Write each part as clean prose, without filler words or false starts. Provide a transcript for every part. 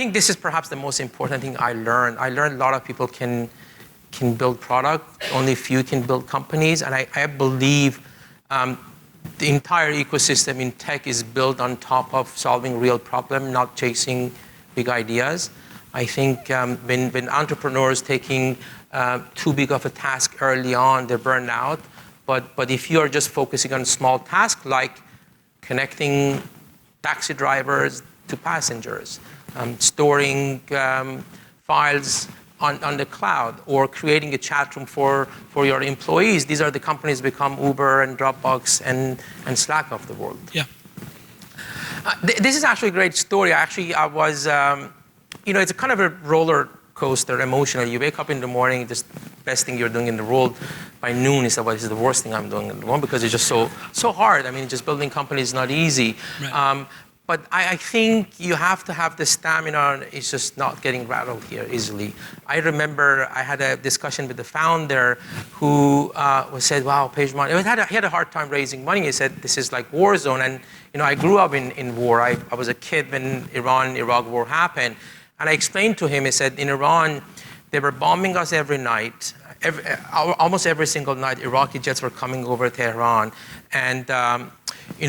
think this is perhaps the most important thing I learned. I learned a lot of people can build product, only few can build companies, and I believe the entire ecosystem in tech is built on top of solving real problems, not chasing big ideas. I think when entrepreneurs taking too big of a task early on, they're burned out. But if you're just focusing on small tasks like connecting taxi drivers to passengers, storing files on the cloud, or creating a chat room for your employees, these are the companies become Uber and Dropbox and Slack of the world. Yeah. This is actually a great story. I was, it's a kind of a roller coaster emotionally. You wake up in the morning, just best thing you're doing in the world. By noon, it's this is the worst thing I'm doing in the world, because it's just so hard. I mean, just building companies is not easy. Right. But I think you have to have the stamina. It's just not getting rattled here easily. I remember I had a discussion with the founder who said, wow, Pejman, he had a hard time raising money. He said, this is like war zone. And I grew up in war. I was a kid when Iran-Iraq war happened. And I explained to him, I said, in Iran, they were bombing us every night. Almost every single night, Iraqi jets were coming over Tehran. And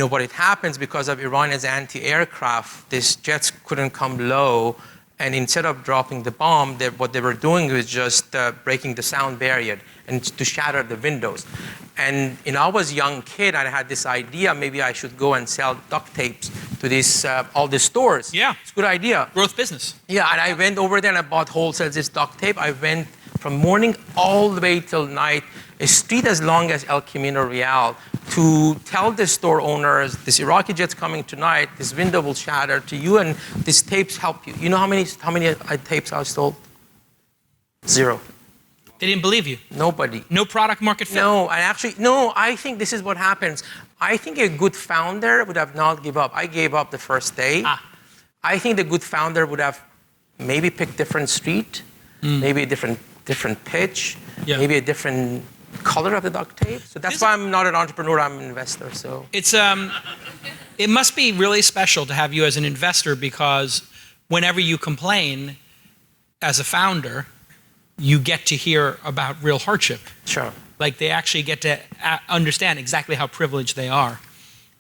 what it happens because of Iran's anti-aircraft, these jets couldn't come low. And instead of dropping the bomb, what they were doing was just breaking the sound barrier and to shatter the windows. And I was a young kid, and I had this idea, maybe I should go and sell duct tapes to all the stores. Yeah. It's a good idea. Growth business. Yeah, and I went over there and I bought wholesale this duct tape. I went from morning all the way till night, a street as long as El Camino Real, to tell the store owners, this Iraqi jet's coming tonight, this window will shatter to you, and these tapes help you. You know how many tapes I sold? 0. They didn't believe you? Nobody. No product market fit? No, I think this is what happens. I think a good founder would have not give up. I gave up the first day. I think the good founder would have maybe picked different street, maybe a different pitch, maybe a different color of the duct tape. So that's why I'm not an entrepreneur, I'm an investor. So it's it must be really special to have you as an investor, because whenever you complain as a founder, you get to hear about real hardship. Sure. Like they actually get to understand exactly how privileged they are.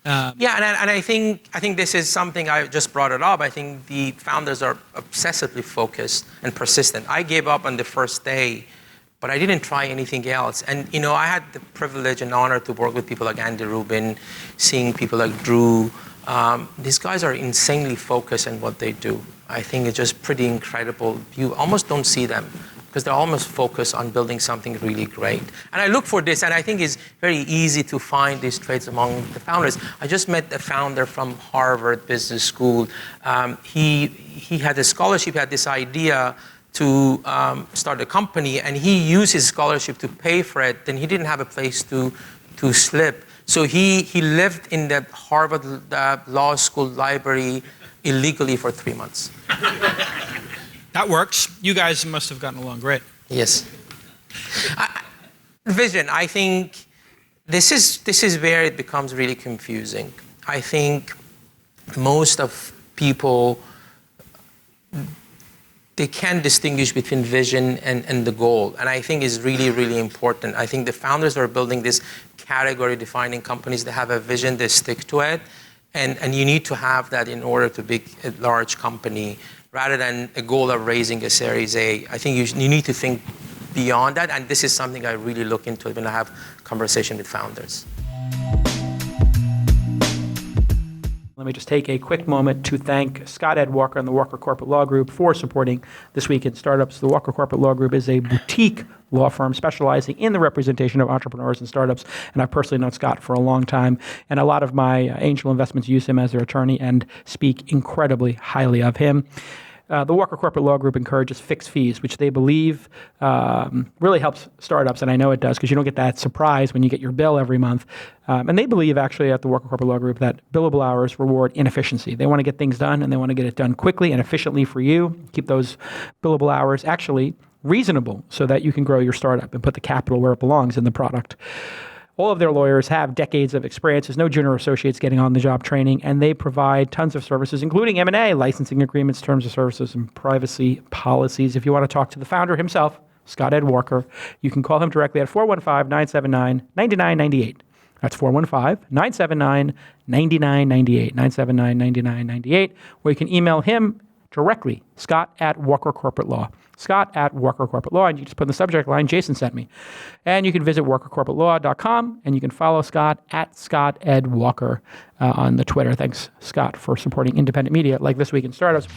And I think this is something I just brought it up. I think the founders are obsessively focused and persistent. I gave up on the first day, but I didn't try anything else. And I had the privilege and honor to work with people like Andy Rubin, seeing people like Drew. These guys are insanely focused on what they do. I think it's just pretty incredible. You almost don't see them, because they're almost focused on building something really great. And I look for this, and I think it's very easy to find these traits among the founders. I just met a founder from Harvard Business School. He had a scholarship, had this idea to start a company, and he used his scholarship to pay for it. Then he didn't have a place to slip. So he lived in the Harvard Law School library illegally for 3 months. That works. You guys must have gotten along great. Yes. Vision. I think this is where it becomes really confusing. I think most of people, they can't distinguish between vision and the goal. And I think it's really, really important. I think the founders are building this category-defining companies. They have a vision, they stick to it. And you need to have that in order to be a large company, rather than a goal of raising a Series A. I think you need to think beyond that, and this is something I really look into when I have conversation with founders. Let me just take a quick moment to thank Scott Ed Walker and the Walker Corporate Law Group for supporting This Week in Startups. The Walker Corporate Law Group is a boutique law firm specializing in the representation of entrepreneurs and startups, and I've personally known Scott for a long time, and a lot of my angel investments use him as their attorney and speak incredibly highly of him. The Walker Corporate Law Group encourages fixed fees, which they believe really helps startups, and I know it does, because you don't get that surprise when you get your bill every month. And they believe, actually, at the Walker Corporate Law Group, that billable hours reward inefficiency. They want to get things done, and they want to get it done quickly and efficiently for you. Keep those billable hours actually reasonable so that you can grow your startup and put the capital where it belongs in the product. All of their lawyers have decades of experience. There's no junior associates getting on-the-job training, and they provide tons of services, including M&A, licensing agreements, terms of services, and privacy policies. If you want to talk to the founder himself, Scott Ed Walker, you can call him directly at 415-979-9998. That's 415-979-9998, 979-9998, or you can email him directly, Scott at Walker Corporate Law. Scott at Walker Corporate Law, and you just put in the subject line, Jason sent me. And you can visit walkercorporatelaw.com, and you can follow Scott at Scott Ed Walker on the Twitter. Thanks, Scott, for supporting independent media like This Week in Startups.